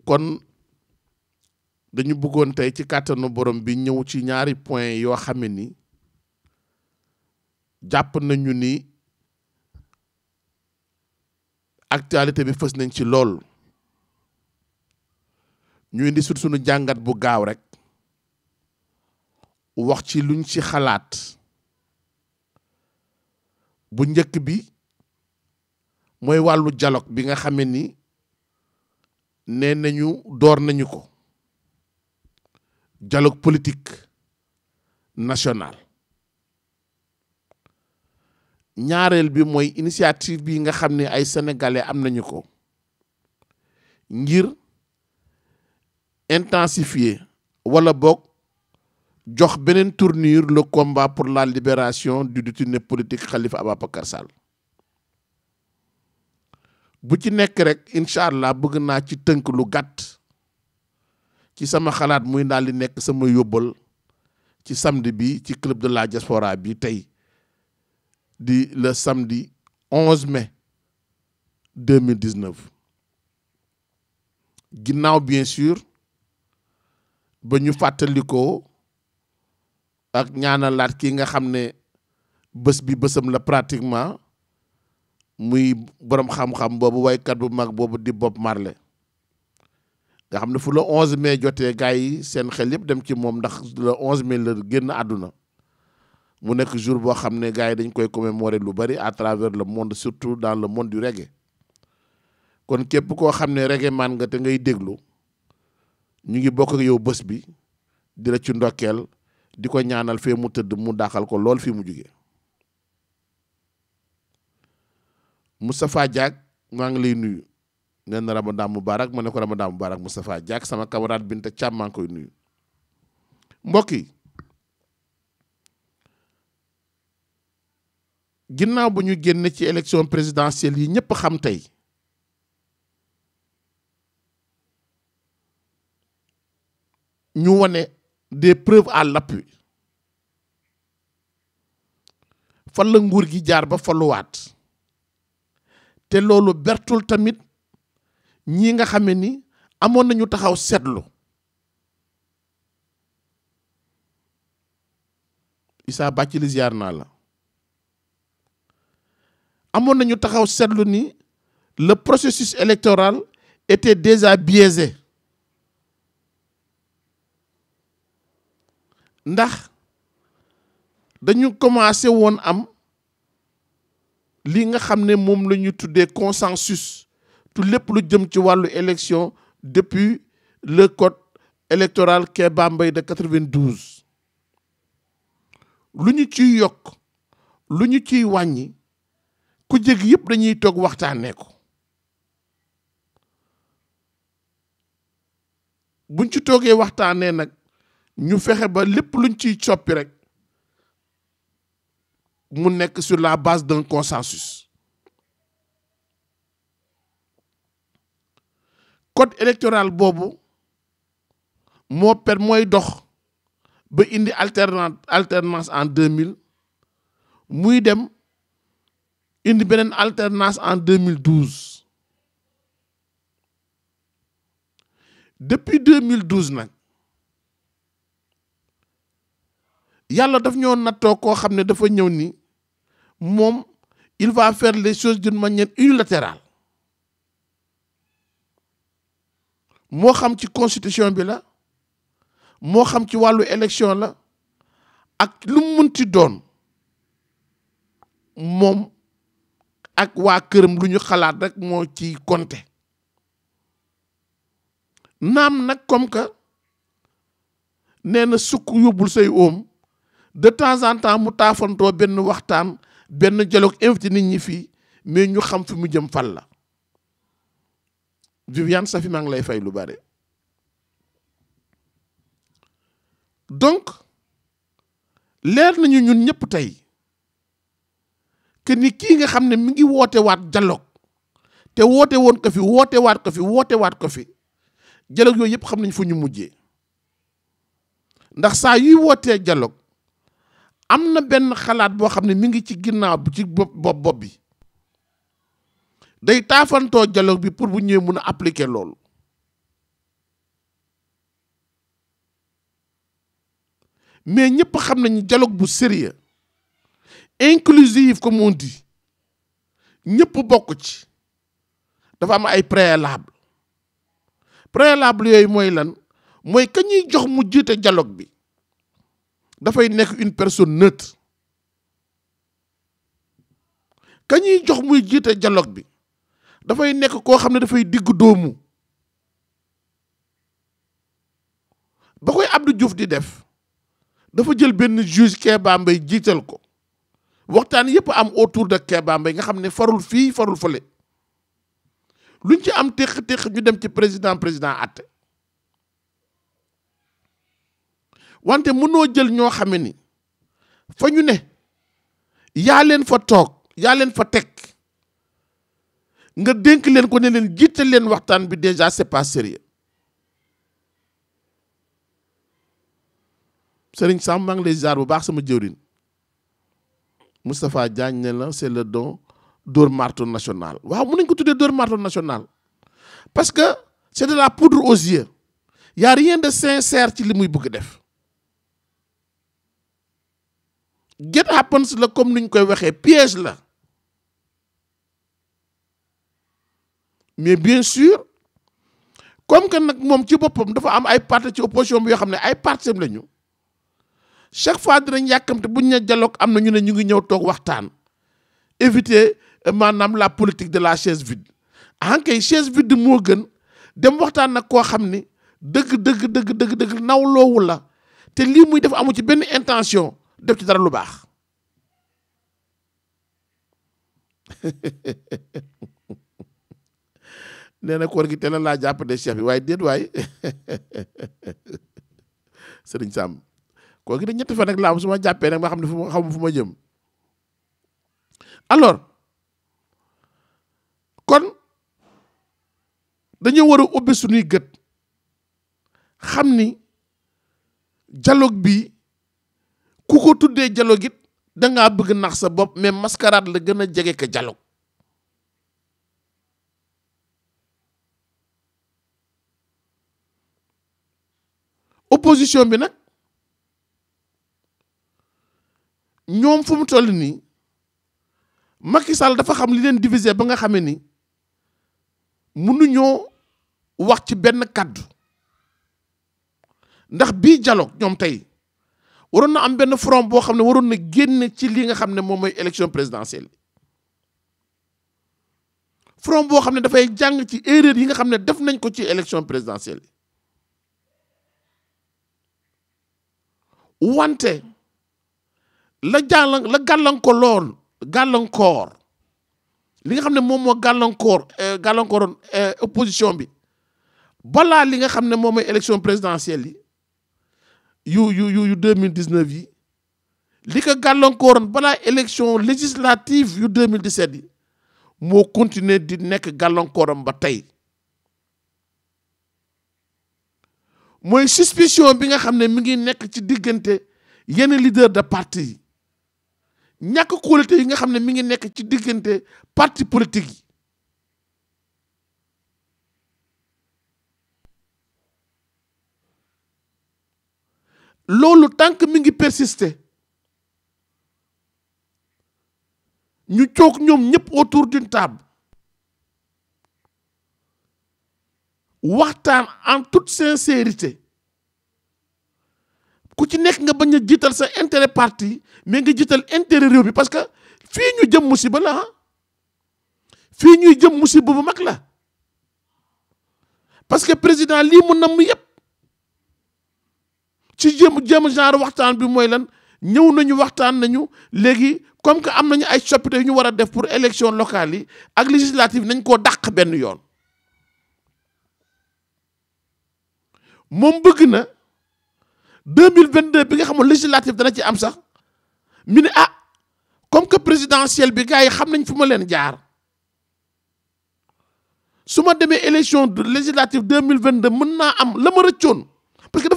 kon dañu bëggoon tey ci kàttanu borom bi ñëw ci ñaari point yoo xam ne ni jàpp nañu ni actualité bi fës nañ ci lool ñu indi sunu jàngat bu gaaw rek wax ci luñ ci xalaat bu njëkk bi mooy wàllu dialogue bi nga xam ni nee nañu door nañu ko dialogue politique national ñaareel bi mooy initiative bi nga xam ne ay sénégalais am nañu ko ngir intensifier wala boog jox beneen tournure le combat pour la libération du détenu politique Khalifa Ababacar Sall bu ci nekk rek incha allah bëgg naa ci tënk lu gàtt ci sama xalaat muy daal di nekk sama yóbbal ci samedi bi ci club de la diaspora bi tey di le samedi 11 mai 2019 ginnaaw bien sûr ba ñu fàttalikoo ak ñaanalaat ki nga xam ne bés bi bésam la pratiquement muy borom xam-xam boobu waykat bu mag boobu di Bob Marley nga xam ne fu le 11 mai jotee gars yi seen xel yëpp dem ci moom ndax le 11 mai la génn àdduna mu nekk jour boo xam ne gars yi dañ koy commémorer lu bari à travers le monde surtout dans le monde du reggae kon képp koo xam ne reggae man nga te ngay déglu ñu ngi bokk ak yow bés bi di la ci ndokkeel di ko ñaanal fee mu tëdd mu dàqal ko lool fii mu jugee Moustapha Diak maa ngi lay nuyu nee na Ramadan Mubarak ma ne ko Ramadan Mubarak Moustapha Diak sama camarade Binta Thiam maa ngi koy nuyu mbokk yi ginnaaw bu ñu génn ci élection présidentielle yi ñëpp xam tey ñu wane des preuves à l'appui fan la nguur gi jaar ba faluwaat te loolu bertul tamit ñi nga xam ni amoon nañu taxaw seetlu Issa Bathily ziar naa la amoon nañu taxaw seetlu ni le processus électoral était déjà biaisé ndax dañu commencé woon am li nga xam ne moom la ñu tuddee consensus tout lépp lu jëm ci wàllu élection depuis le code électoral Kéba Mbaye de 92 lu ñu ciy yokk lu ñu ciy wàññi ku jég yëpp dañuy toog waxtaanee ko buñ ci toogee waxtaanee nag ñu fexe ba lépp luñ ciy soppi rek mu nekk sur la base d'un consensus code électoral boobu mooy dox ba indi alternance en 2000 muy dem indi beneen alternance en 2012 depuis 2012 nag yàlla daf ñoo nattoo koo xam ne dafa ñëw ni moom il va faire les choses d'une manière unilatérale moo xam ci constitution bi la moo xam ci wàllu élection la ak lu mu munti doon moom ak waa këram lu ñu xalaat rek moo ci compter naam nag comme que nee na sukk yóbbul say oom de temps en temps mu taafantoo benn waxtaan benn dialogue invité nit ñi fii mais ñu xam fi mu jëm fan la Viviane Safi maa ngi lay fay lu bare donc leer nañu ñun ñëpp tey que ni kii nga xam ne mi ngi woote waat dialogue te woote woon ko fi woote waat ko fi dialogue yooyu yëpp xam nañ fu ñu mujjee ndax saa yuy wootee dialogue am na benn xalaat boo xam ne mi ngi ci ginnaaw ci bopp bi day taafantoo dialogue bi pour bu ñëwee mun a appliquer loolu mais ñëpp xam nañu dialogue bu sérieux inclusif comme on dit ñëpp bokk ci dafa am ay préalable yooyu mooy lan mooy ka ñuy jox mu jiite dialogue bi dafay nekk une personne neutre ka ñuy jox muy jiite dialogue bi dafay nekk koo xam ne dafay digg doomu ba koy Abdou Diouf di def dafa jël benn juge Kéba Mbaye jiital ko waxtaan yëpp am autour de Kéba Mbaye nga xam ne farul fii farul fële luñ ci am téq ñu dem ci président àtte wante mënoo jël ñoo xam ni fa ñu ne yaa leen fa toog yaa leen fa teg nga dénk leen ko ne leen jiital leen waxtaan bi déjà c'est pas sérieux Serigne Sam maa ngi lay ziar bu baax sama jëwriñ Moustapha Diagne ne la c'est le don dóor marteau national waaw mën nañ ko tuddee dóor marteau national parce que c'est de la poudre aux yeux y a rien de sincère ci li muy bëgg def get happens la comme ni ñu koy waxee piège la mais bien sûr comme que nag moom ci boppam dafa am ay parti ci opposition bi yoo xam ne ay parti am lañu chaque fois dinañ yàkkamte buñ ne dialogue am na ñu ne ñu ngi ñëw toog waxtaan éviter maanaam la politique de la chaise vide ankay chaise vide moo gën dem waxtaan nag koo xam ni dëgg nawloowu la te lii muy def amu ci benn intention def ci dara lu baax nee na koor gi te la laa jàppale chef bi waaye déet waay Sëriñ Sam koor gi da ñetti fan rek laa am su ma jàppee nag ma xam ne fu ma jëm alors kon dañoo war a ubbi suñuy gët xam ni dialogue bi ku ko tuddee dialogue it dangaa bëgg nax sa bopp mais mascarade la gën a jege ka dialogue opposition bi nag ñoom fu mu toll nii Macky Sall dafa xam li leen diviser ba nga xamee ni mënuñoo wax ci benn kàddu ndax bii dialogue ñoom tey waroon na am benn front boo xam ne waroon na génn ci li nga xam ne moom mooy élection présidentielle front boo xam ne dafay jàng ci erreur yi nga xam ne def nañ ko ci élection présidentielle wante la gàllankoor li nga xam ne moom moo gàllankooroon opposition bi balaa li nga xam ne moom mooy élection présidentielle yi yu 2019 yi li ko gàllankooroon balaa élection législative yu 2017 yi moo continuer di nekk gàllankooram ba tey mooy suspicion bi nga xam ne mi ngi nekk ci diggante yenn leader de parti yi ñàkk kóolute yi nga xam ne mi ngi nekk ci diggante parti politique yi loolu tant que mi ngi persister ñu toog ñoom ñëpp autour d'une table waxtaan en toute sincérité ku ci nekk nga bañ a jiital sa intérêt parti mais nga jiital intérêt réew bi parce que fii ñu jëm musiba la fii ñuy jëm musiba bu mag la parce que président lii mu namm yëpp ci jëm genre waxtaan bi mooy lan ñëw nañu waxtaan nañu léegi comme que am nañu ay coppite yu ñu war a def pour élection locale yi ak législative nañ koo dàq benn yoon moom bëgg na 2022 bi nga xamul législative dana ci am sax mi ne comme que présidentielle bi gars yi xam nañ fu ma leen jaar su ma demee élection législative 2022 mën naa am la ma rëccoon parce que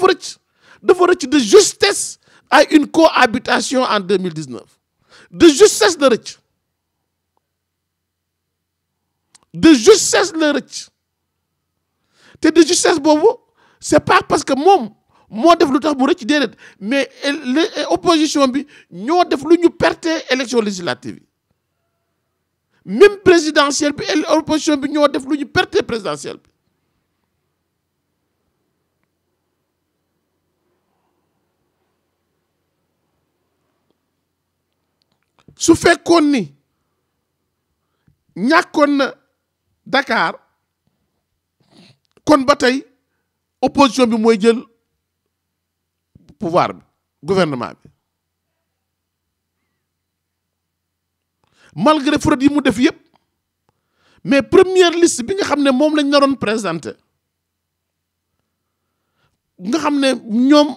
dafa rëcc de justesse à une cohabitation en 2019 de justesse la rëcc de justesse la rëcc te de justesse boobu c'est pas parce que moom moo def lu tax mu rëcc déedéet mais opposition bi ñoo def lu ñu perte élection législative yi même présidentielle bi opposition bi ñoo def lu ñu perte présidentielle bi su fekkoon ni ñàkkoon na Dakar kon ba tey opposition bi mooy jël pouvoir bi gouvernement bi malgré fraude yi mu def yëpp mais première liste bi nga xam ne moom lañ naroon présenté nga xam ne ñoom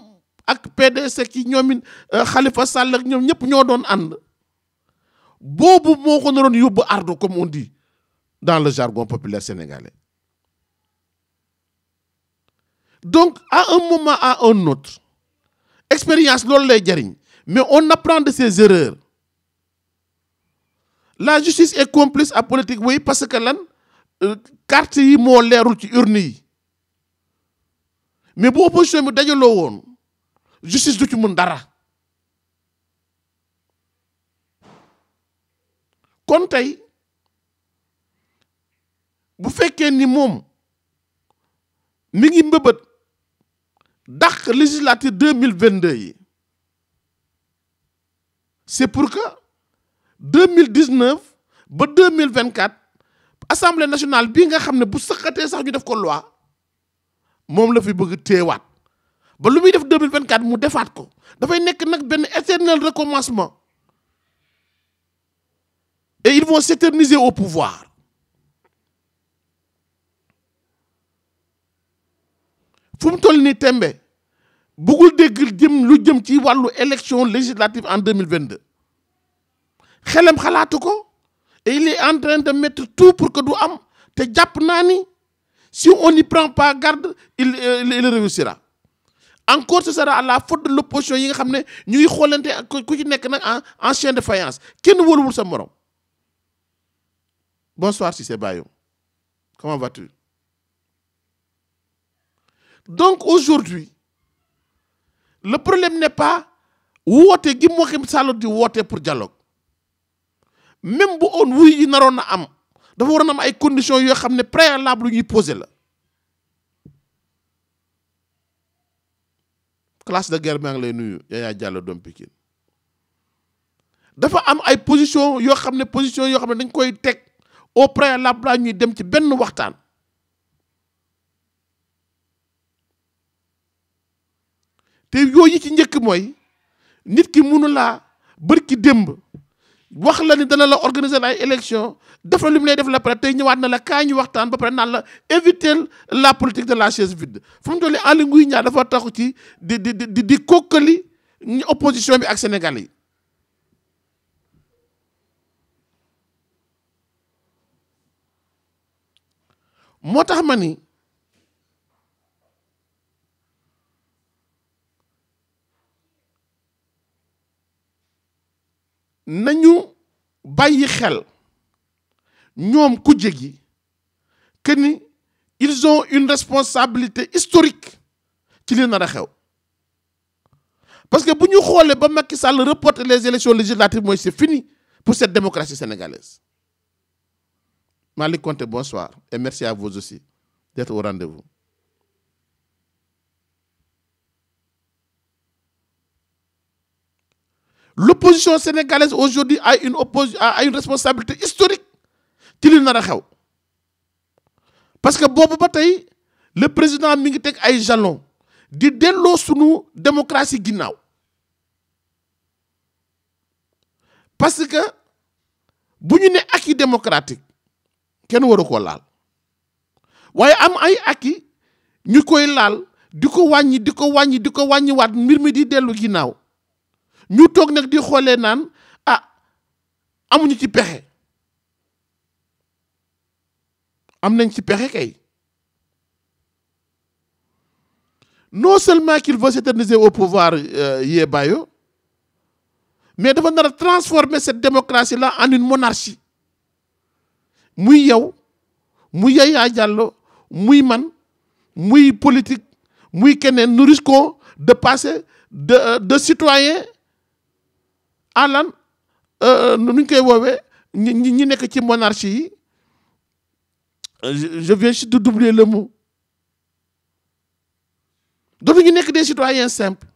ak PDS ki ñoomin Khalifa Sall ak ñoom ñëpp ñoo doon ànd boobu moo ko naroon yóbbu ardo comme on dit dans le jargon populaire sénégalais donc à un moment à un autre expérience loolu lay jariñ mais on apprend de ses erreurs la justice est complice à politique oui parce que lan carte yi moo leerul ci urne yi mais bu opposition bi dajaloo woon justice du ci mën dara kon tey bu fekkee ni moom mi ngi mbëbët dàq législature 2022 yi c'est pour que 2019 ba 2024 assemblée nationale bii nga xam ne bu sëqatee sax ñu def ko loi moom la fi bëgg teewaat ba lu muy def 2024 mu defaat ko dafay nekk nag benn éternel recommencement et ils vont s'éterniser au pouvoir fu mu toll nii tembe bëggul dégg lu jëm ci wàllu élection législative en 2022 xelam xalaatu ko et il est en train de mettre tout pour que du am te jàpp naa ni si on n'y prend pas garde il réussira encore ce sera à la faute de l'opposition yi nga xam ne ñu ngi xoolante ku ci nekk nag en chien de faïence kenn wóoluwul sa morom. Bonsoir Cissé Bayo, comment vas-tu? Donc aujourd'hui le problème n'est pas woote gi Macky Sall di woote pour dialogue même bu on wuy yi naroon na am dafa waroon am ay conditions yoo xam ne préalable ñuy poser la classe de guerre maa ngi lay nuyu Yaya Diallo doom Pikine dafa am ay position yoo xam ne dañ koy teg au préalable la ñuy dem ci benn waxtaan te yooyu ci njëkk mooy nit ki mënu laa bërki démb wax la ni dana la organiser ay élection dafa li mu lay def la pare tey ñëwaat na la kaa ñu waxtaan ba pare naan la éviter la politique de la chaise vide fu mu toll Aly Ngouille Ndiaye dafa taxu ci di kokkali opposition bi ak Sénégal yi moo tax ma ni nañu bàyyi xel ñoom kujje gi que ni ils ont une responsabilité historique ci li nar a xew parce que bu ñu xoolee ba Macky Sall reporter les élections législatives mooy c'est fini pour cette démocratie sénégalaise. Malick Konté, bonsoir et merci à vous aussi d'être au rendez-vous. L'opposition sénégalaise aujourd'hui a une responsabilité historique ci li nar a xew parce que boobu ba tey le président mi ngi teg ay jalons di delloo sunu démocratie ginnaaw parce que bu ñu ne acquis démocratique kenn waru koo laal waaye am ay acquis ñu koy laal di ko wàññiwaat mbir mi di dellu ginnaaw ñu toog nag di xoolee naan amuñu ci pexe am nañ ci pexe kay non seulement qu'il veut s'éterniser au pouvoir Yé Bayo mais dafa nar a transformer cette démocratie là en une monarchie muy yow muy Yaya Diallo muy man muy politique muy keneen, nous risquons de passer de citoyens à lan nu ñu koy woowee ñi nekk ci monarchie yi, je viens juste d'oublier le mot. Donc nous nekk des citoyens simples,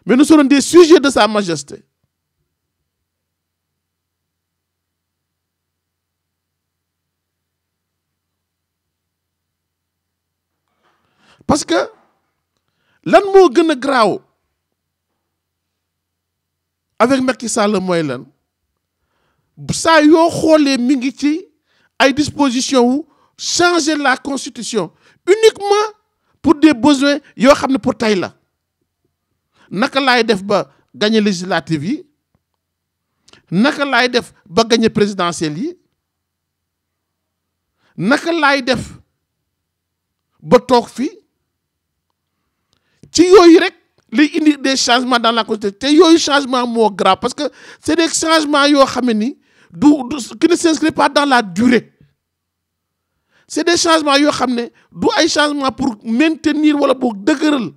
mais nous serons des sujets de Sa Majesté. Parce que lan moo gën a graaw avec Macky Sall mooy lan saa yoo xoolee mi ngi ci ay dispositions wu changer la constitution uniquement pour des besoins yoo xam ne pour tey la. Naka laay def ba gagner législative yi, naka laay def ba gagner présidentielle yi, naka laay def ba toog fi ci yooyu rek lay indi des changements dans la constitution te yooyu changement moo grave parce que c'est des changements yoo xam ne ni qui ne s'inscrivent pas dans la durée. C'est des changements yoo xam ne du ay changements pour maintenir wala pour dëgëral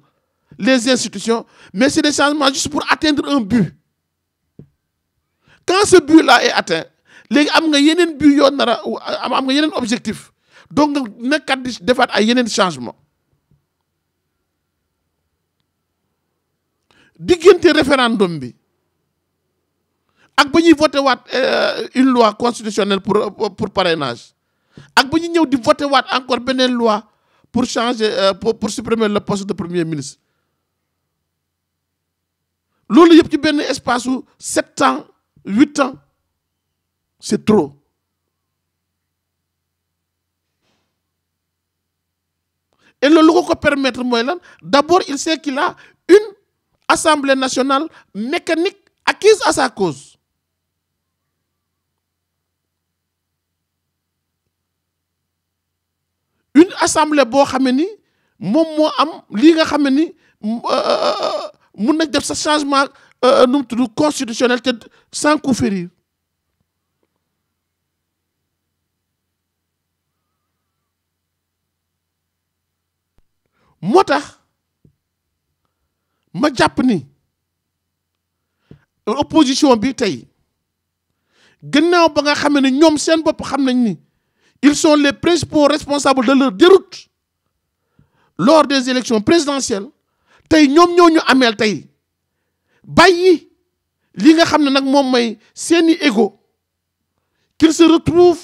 les institutions, mais c'est des changements juste pour atteindre un but. Quand ce but-là est atteint, léegi am nga yeneen but yoo nar a am nga yeneen objectif, donc nga nekkat di defaat ay yeneen changement. Diggante référendum bi ak ba ñuy voté waat une loi constitutionnelle pour parrainage ak ba ñuy ñëw di voté waat encore beneen loi pour changer pour supprimer le poste de premier ministre, loolu yëpp ci benn espace u 7 ans 8 ans, c'est trop. Et loolu ko ko permettre mooy lan, d'abord il sait qu'il a une Assemblée nationale mécanique acquise à sa cause. Une assemblée boo xam ne ni moom moo am lii nga xam ne ni mun nañ def sa changement nu mu tudd constitutionnel te sans coup férir. moo tax ma jàpp ni opposition bi tey gannaaw ba nga xam ne ñoom seen bopp xam nañ ni ils sont les principaux responsables de leur déroute lors des élections présidentielles, tey ñoom ñoo ñu ameel tey bàyyi li nga xam ne nag moom mooy seeni égo, qu'ils se retrouvent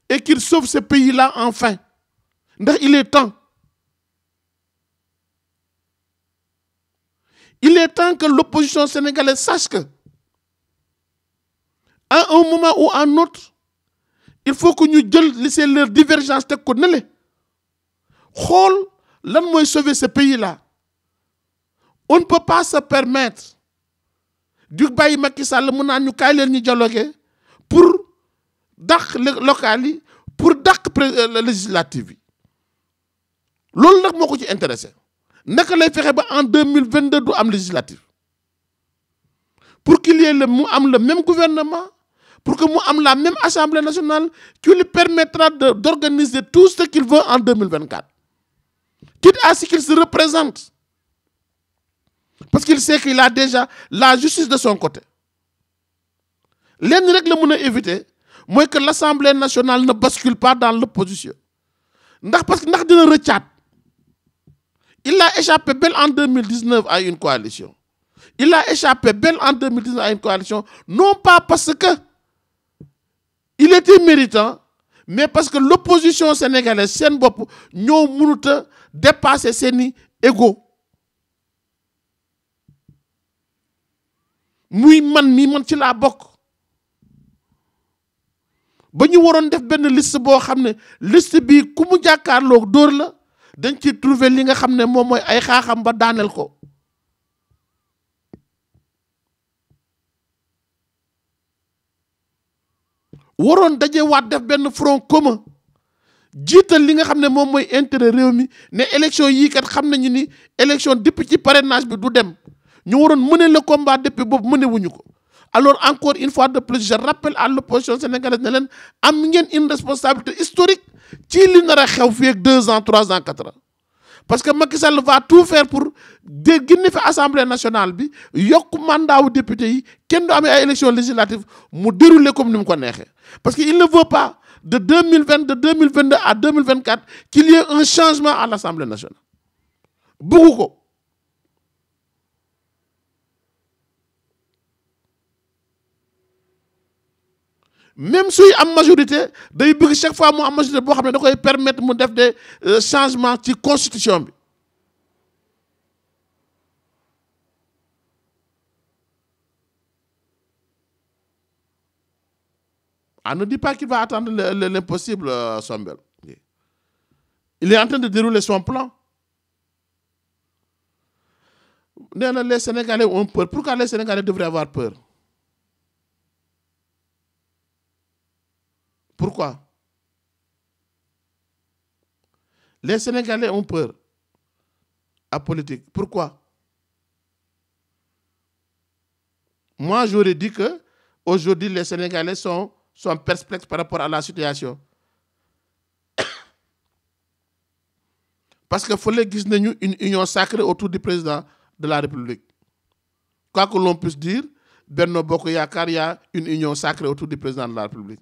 et qu'ils sauvent ce pays-là enfin. Ndax il est temps. Il est temps que l'opposition sénégalaise sache que, à un moment ou à un autre, il faut que nous laissions leur divergence de côté. Xool lan mooy sauver ce pays-là. On ne peut pas se permettre du bàyyi Macky Sall mu naan ñu kaay leen ñu dialoguer pour dàq local yi, pour dàq législative yi. Loolu nag moo ko ci intéressé. Naka lay fexe ba en 2022 du am législative pour qu'il y ait le même gouvernement, pour que mu am la même Assemblée nationale qui lui permettra d'organiser tout ce qu'il veut en 2024. Quitte à ce qu'il se représente. Parce qu'il sait qu'il a déjà la justice de son côté. Lenn rek la mën a éviter mooy que l'Assemblée nationale ne bascule pas dans l'opposition. Parce que ndax dina rëccaat. Il a échappé belle en 2019 à une coalition. Il a échappé belle en 2019 à une coalition, non pas parce que il était méritant, mais parce que l'opposition sénégalaise, seen bopp ñoo mënut a dépasser seeni égo. Muy man ci laa bokk. Ba ñu waroon def benn liste boo xam ne liste bi ku mu jàkkaarloo dóor la. Dañ ci trouver li nga xam ne moom mooy ay xaaxam ba daaneel ko. Waroon dajewaat def benn front commun jiital li nga xam ne moom mooy intérêt réew mi ne élection yii kat xam nañu ni élection depuis ci parrainage bi du dem ñu waroon mener le combat depuis boobu mënewuñu ko. Alors encore une fois de plus je rappelle à l'opposition sénégalaise ne leen am ngeen une responsabilité historique ci li nar a xew fii ak 2 ans 3 ans 4 ans parce que Macky Sall va tout faire pour génne fi assemblée nationale bi yokk mandat wu député yi kenn du amee ay élections législatives mu dérouler comme ni mu ko neexee parce que il ne veut pas de 2022 à 2024 qu'il y ait un changement à l'Assemblée nationale bëggu ko. Même suy am majorité day bëgg chaque fois mu am majorité boo xam ne da koy permettre mu def des changements ci constitution bi. Ah, ne dis pas qu'il va attendre l'impossible, Sombel. Il est en train de dérouler son plan. Les Sénégalais ont peur. Pourquoi les Sénégalais devraient avoir peur? Pourquoi? Les Sénégalais ont peur à politique. Pourquoi? Moi, j'aurais dit que aujourd'hui, les Sénégalais sont perplexes par rapport à la situation. Parce qu'il fallait gis nañu une union sacrée autour du président de la République. Quoi que l'on puisse dire, Benno Bokk Yaakaar, il y a une union sacrée autour du président de la République.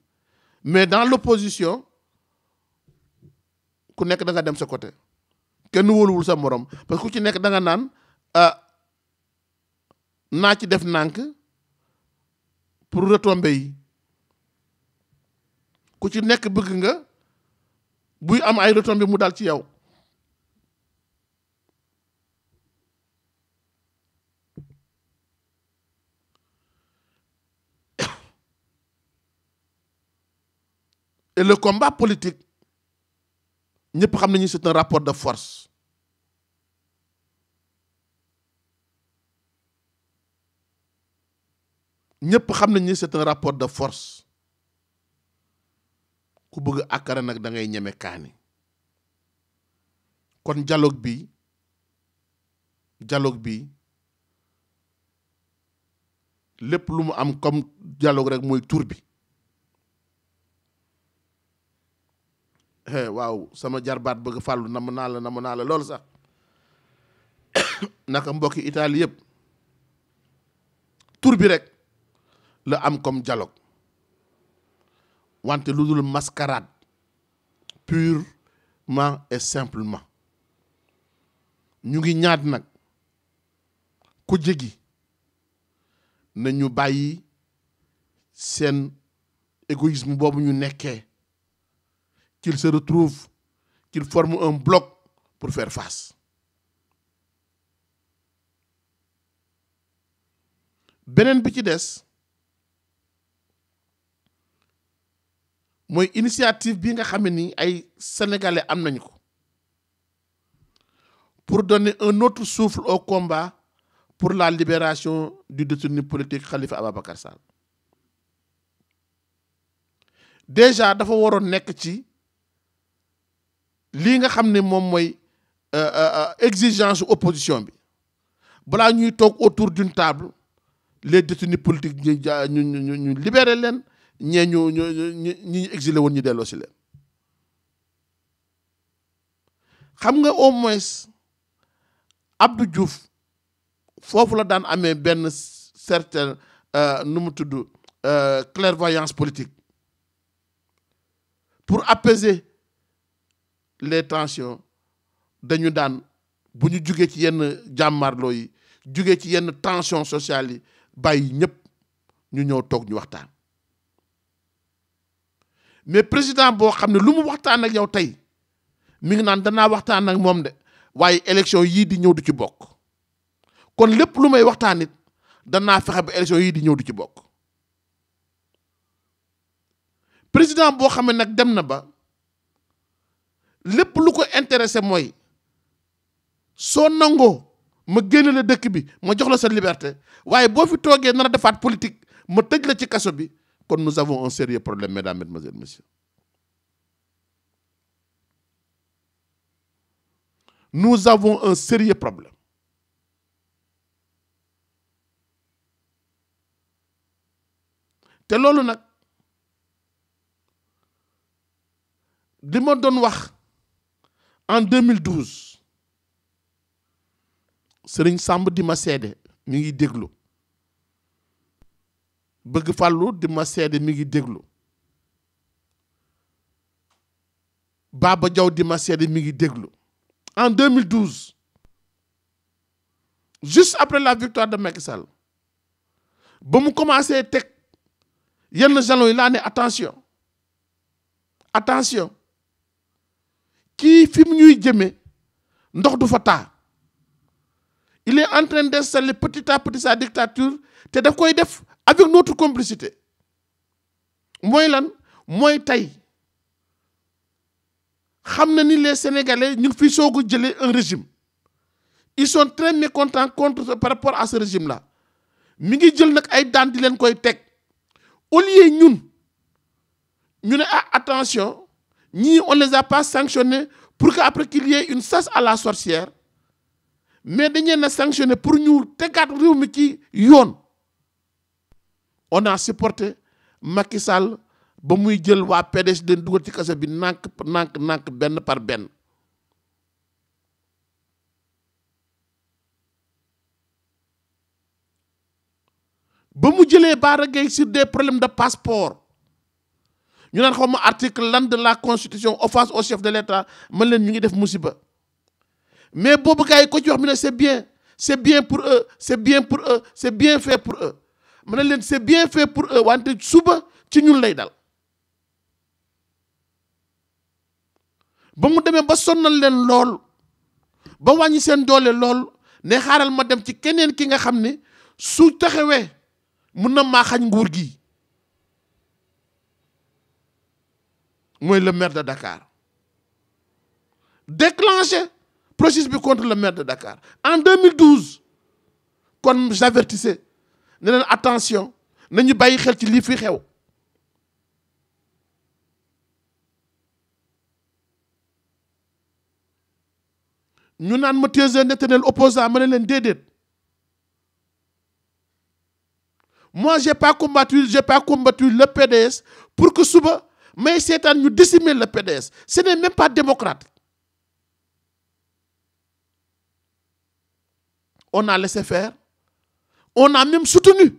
Mais dans l'opposition, ku nekk da nga dem sa côté. Kenn wóoluwul sa morom parce que ku ci nekk da nga naan naa ci def nànk pour retomber yi. Ku ci nekk bëgg nga buy am ay retombées mu dal ci yow. Et le combat politique, ñëpp xam nañu c'est un rapport de force. ñëpp xam nañu c'est un rapport de force. Ku bëgg akara nag da ngay ñeme kaani. Kon dialogue bi lépp lu mu am comme dialogue rek mooy tur bi. Waaw sama jarbaat bëgg fàllu namm naa la loolu sax naka mbokki Italie yëpp tur bi rek la am comme dialogue wante lu dul mascarade purement et simplement ñu ngi ñaat nag ku jégi nañu bàyyi seen égoïsme boobu ñu nekkee qu'ils se retrouvent, qu'ils forment un bloc pour faire face. Beneen bi ci des mooy initiative bi nga xam ne ni ay sénégalais am nañu ko pour donner un autre souffle au combat pour la libération du détenu politique Khalifa Ababacar Sall. Déjà dafa waroon nekk ci lii nga xam ne moom mooy exigence opposition bi balaa ñuy toog autour d'une table les détenus politiques ñu libéré leen ñee ñu exilé woon ñu delloo si leen. xam nga au moins Abdou Diouf foofu la daan amee benn certain nu mu tudd clairvoyance politique pour apaiser les tensions. Dañu daan bu ñu jugee ci yenn jàmmarloo yi jugee ci yenn tension sociale yi bàyyi ñëpp ñu ñëw toog ñu waxtaan. Mais président boo xam ne lu mu waxtaan ak yow tey mi ngi naan danaa waxtaan ak moom de waaye élection yii di ñëw du ci bokk kon lépp lu may waxtaan it danaa fexe ba élection yii di ñëw du ci bokk. Président boo xam ne nag dem na ba lépp lu ko intéressé mooy soo nangoo ma génne la dëkk bi ma jox la sa liberté waaye boo fi toogee nar a defaat politique ma tëj la ci kaso bi kon nous avons un sérieux problème mesdames, mesdemoiselles, messieurs. Nous avons un sérieux problème. te loolu nag li ma doon wax en 2012 Sëriñ Samb di ma seede mi ngi déglu bëgg fàllu di ma seede mi ngi déglu Baba Diaw di ma seede mi ngi déglu en 2012 juste après la victoire de Macky Sall ba mu commencé teg yenn jalons yi laa ne attention kii fi mu ñuy jëmee ndox du fa taa il est en train d'installer petit à petit sa dictature te daf koy def avec notre complicité mooy lan mooy tey xam na ni les Sénégalais ñu ngi fi soog a jëlee un régime ils sont très mécontents par rapport à ce régime là mi ngi jël nag ay daan di leen koy teg au lieu ñun ñu ne attention ñii on les a pas sanctionnés pour que après qu'il y ait une chasse à la sorcière mais dañu leen a sanctionné pour ñu tegaat réew mi ci yoon on a supporté Macky Sall ba muy jël waa PDS den dugal ci kaso bi nànk benn par benn ba mu jëlee Bara Gaye sur des problèmes de passeport ñu naan xaw ma article lan de la constitution offense au chef de l'État man leen ñu ngi def musiba mais boobu gars yi ko ci wax mu ne c'est bien pour eux c'est bien fait pour eux ma ne leen c'est bien fait pour eux wante suba ci ñun lay dal ba mu demee ba sonnal leen lool ba wàññi seen doole lool ne xaaral ma dem ci keneen ki nga xam ne su taxawee mun na maa xañ nguur gi mooy le maire de Dakar déclenché processus bi contre le maire de Dakar en 2012 kon j'avertissais ne leen attention nañu bàyyi xel ci lii fi xew ñu naan ma tu es un éternel opposant ma ne leen déedéet moi j'ai pas combattu le PDS pour que suba may seetaan ñu décimer le PDS ce n'est même pas démocrate on a laissé faire on a même soutenu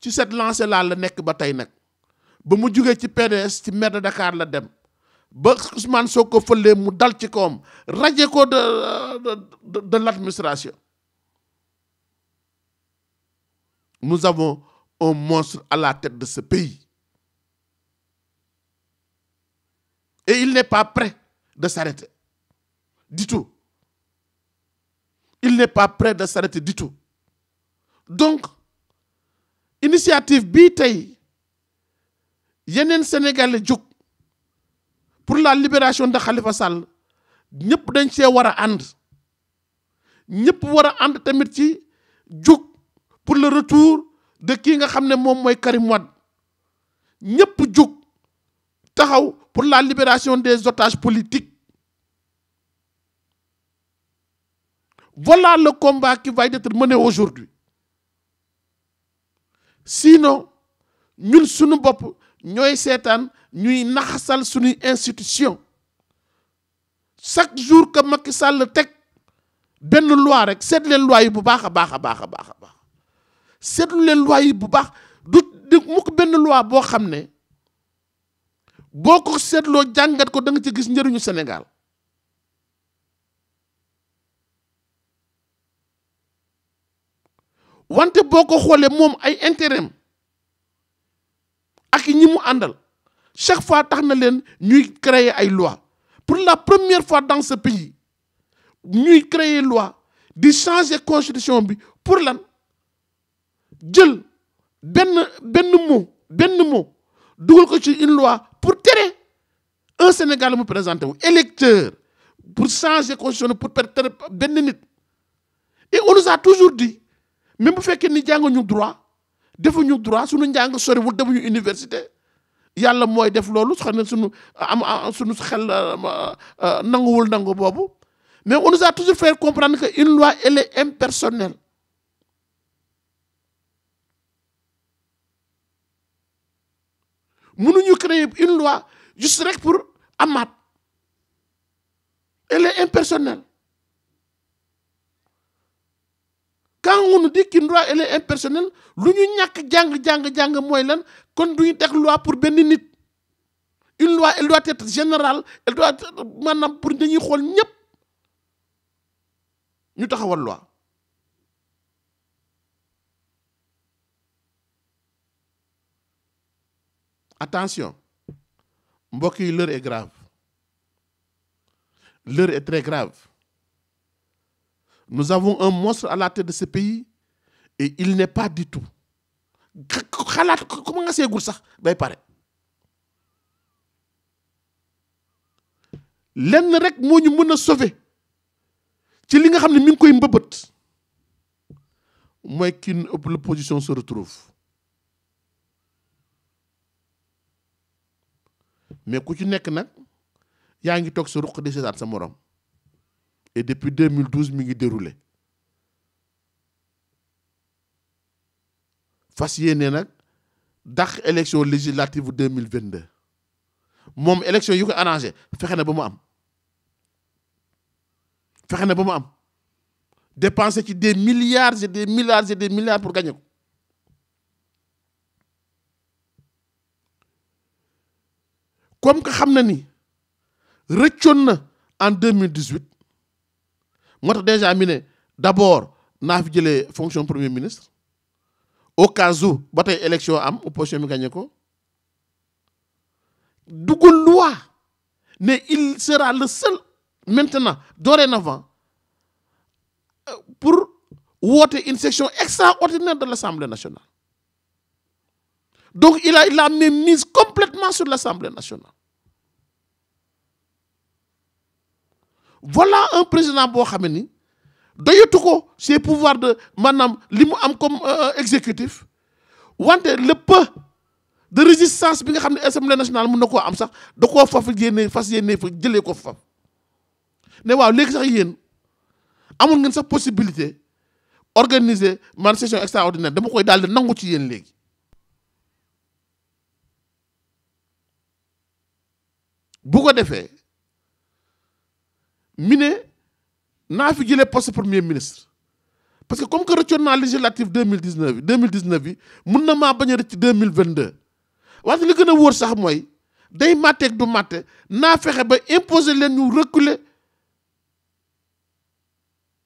ci cette lancée là la nekk ba tey nag ba mu jugee ci PDS ci maire de Dakar la dem ba Ousmane Sonko fëlee mu dal ci kawam radié ko de l'administration. Nous avons un monstre à la tête de ce pays. Et il n'est pas prêt de s'arrêter. Du tout. Il n'est pas prêt de s'arrêter du tout. Donc, initiative bii tey yeneen Sénégalais jóg pour la libération de Khalifa Sall ñëpp dañ see war a ànd ñëpp war a ànd tamit ci jóg pour le retour de kii nga xam ne moom mooy Karim Wade ñëpp jóg taxaw pour la libération des otages politiques. Voilà le combat qui va être mené aujourd'hui. Sinon ñun suñu bopp ñooy seetaan ñuy naxasal suñuy institution chaque jour que Macky Sall teg benn loi rek seet leen loi yi bu baax a baax a baax a baax a baax seetlu leen loi yi bu baax du mukk benn loi boo xam ne boo ko seetloo jàngat ko da nga ci gis njëriñu Sénégal. wante boo ko xoolee moom ay intérêt ak ñi mu àndal chaque fois tax na leen ñuy créer ay loi pour la première fois dans ce pays ñuy créer loi di changer constitution bi pour lan jël benn mot dugal ko ci une loi pour tere un Sénégal mu présenté wu électeur pour changer constitution pour tere benn nit. Et on nous a toujours dit même bu fekkee ni jànguñu droit defuñu droit suñu njàng soriwul defuñu université yàlla mooy def loolu xam ne suñu xel nanguwul nangu boobu mais on nous a toujours fait comprendre que une loi elle est impersonnelle. Mënuñu créer une loi juste rek pour amaat elle est impersonnelle. Quand on nous dit qu'une loi elle est impersonnelle, lu ñu ñàkk jàng mooy lan kon duñu teg loi pour benn nit. Une loi elle doit être générale, elle doit être maanaam pour dañuy xool ñëpp ñu taxawal loi. Attention mbokk yi, l'heure est grave. L'heure est très grave. Nous avons un monstre à la tête de ce pays et il n'est pas du tout xalaat comment nga seegul sax bay pare. Lenn rek moo ñu mën a sauver ci li nga xam ne mi ngi koy mbëbët mooy qu'une l'opposition se retrouve. Mais ku ci nekk nag yaa ngi toog sa ruq di seetaan sa morom et depuis 2012 mi ngi déroulé fas yéene nag dax élection législative 2022 moom élection yu ko arrangé fexe na ba mu am dépensé ci des milliards et des milliards et des milliards pour gagner ko. Comme que xam na ni rëccoon na en 2018 moo tax déjà mi ne d'abord naa fi jëlee fonction premier ministre au cas où ba tey élection am opposition mi gagné ko dugal loi ne il sera le seul maintenant dorénavant pour woote une session extraordinaire de l'Assemblée nationale. Donc il a même mise complètement sur l'Assemblée nationale. Voilà un président boo xam ni doyatu ko ses pouvoirs de maanaam li mu am comme exécutif wante le peu de résistance bi nga xam ne Assemblée nationale mën na koo am sax da koo fas yéene fa jëlee ko fa ne waaw léegi sax yéen amul ngeen sax possibilité organiser man session extraordinaire dama koy daal di nangu ci yéen léegi. bu ko defee mi ne naa fi jëlee poste premier ministre parce que comme que rëccoon naa législative 2019 bi mun na maa bañ a rëcc 2022 wante li gën a wóor sax mooy day màtteeg du màtte naa fexe ba imposer leen ñu reculer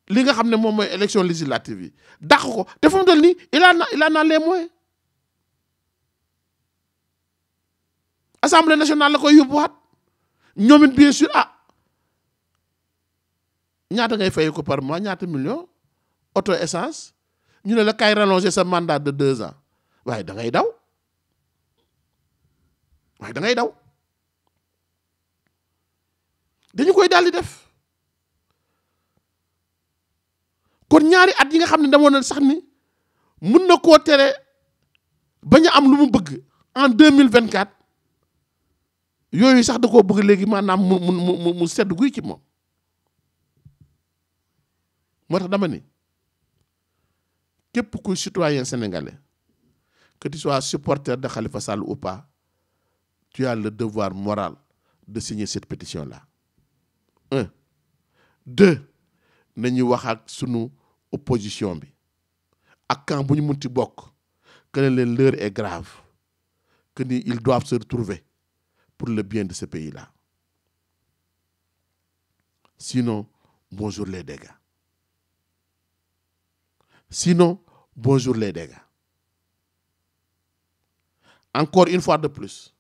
li nga xam ne moom mooy élection législative yi dàq ko te fu mu toll nii il en a les moyens. Assemblée nationale la koy yóbbuwaat ñoom it bien sûr ñaata ngay fay ko par mois ñaata million auto essence ñu ne la kay rallonger sa mandat de 2 ans waaye da ngay daw dañu koy daal di def. kon ñaari at yi nga xam ne demoon na sax ni mun na koo tere bañ a am lu mu bëgg en 2024 yooyu sax da koo bëgg léegi maanaam mu sedd guy ci moom. moo tax dama ni képp kuy citoyen sénégalais que tu sois supporter de Khalifa Sall ou pas tu as le devoir moral de signer cette pétition là. 1. 2. nañu wax ak sunu opposition bi ak camp bu ñu munti bokk que ne leen l'heure est grave que ni ils doivent se retrouver pour le bien de ce pays là. Sinon bonjour les dégâts. Encore une fois de plus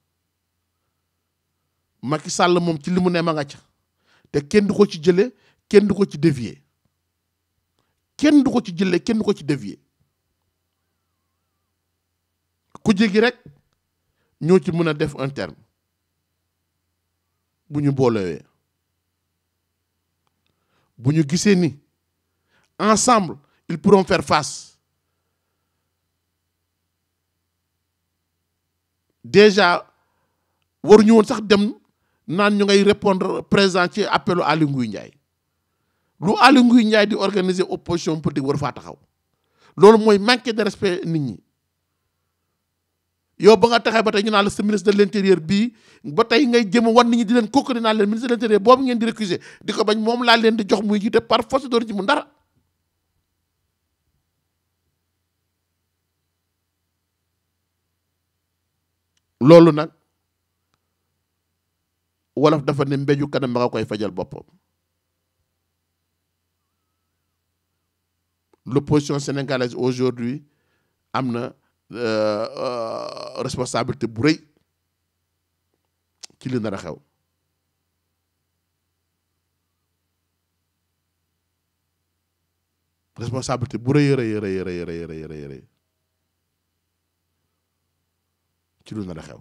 Macky Sall moom ci li mu ne ma nga ca te kenn du ko ci jëlee kenn du ko ci dévier ku jégi rek ñoo ci mën a def un terme bu ñu boolewee bu ñu gisee ni ensemble ils pourront faire face. Déjà waruñu woon sax dem naan ñu ngay répondre présent ci appelu Aly Ngouille Ndiaye lu Aly Ngouille Ndiaye di organiser opposition politique war faa taxaw loolu mooy manquer de respect nit ñi yow ba nga taxee ba tey ñu naan la sa ministre de l'intérieur bii ba tey ngay jëm wan nit ñi di leen kooku di naan leen ministre de l'intérieur boobu ngeen di récuser di ko bañ moom laa leen di jox muy jiite par force doon ci mu dara. loolu nag wolof dafa ne mbéju kanam ba nga koy fajal boppam. L'opposition sénégalaise aujourd'hui am na responsabilité bu rëy ci li nar a xew. responsabilité bu rëy rëy rëy rëy rëy rëy rëy ci lu nar a xew.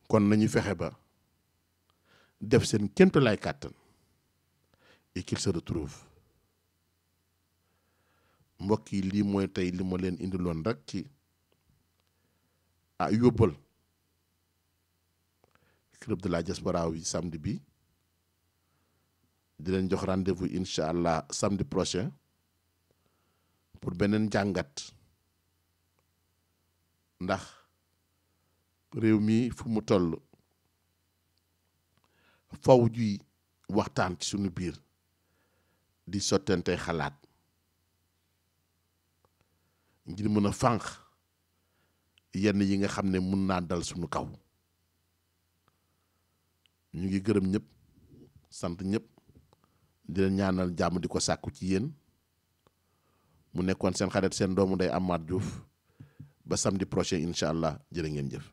kon nañu fexe ba def seen kéemtu lay kàttan et qu'il se retrouve. mbokk yi lii mooy tey li ma leen indiloon rek ci yóbbal club de la diaspora yi samedi bi di leen jox rendez-vous incha allah samedi prochain pour beneen jàngat ndax réew mi fu mu toll faw juy waxtaan ci suñu biir di sottante xalaat ngir mën a fànq yenn yi nga xam ne mun naa dal suñu kaw. ñu ngi gërëm ñëpp sant ñëpp di leen ñaanal jàmm di ko sàkku ci yéen mu nekkoon seen xarit seen doomu day Amath Diouf ba samedi prochain incha allah jërë ngeen jëf.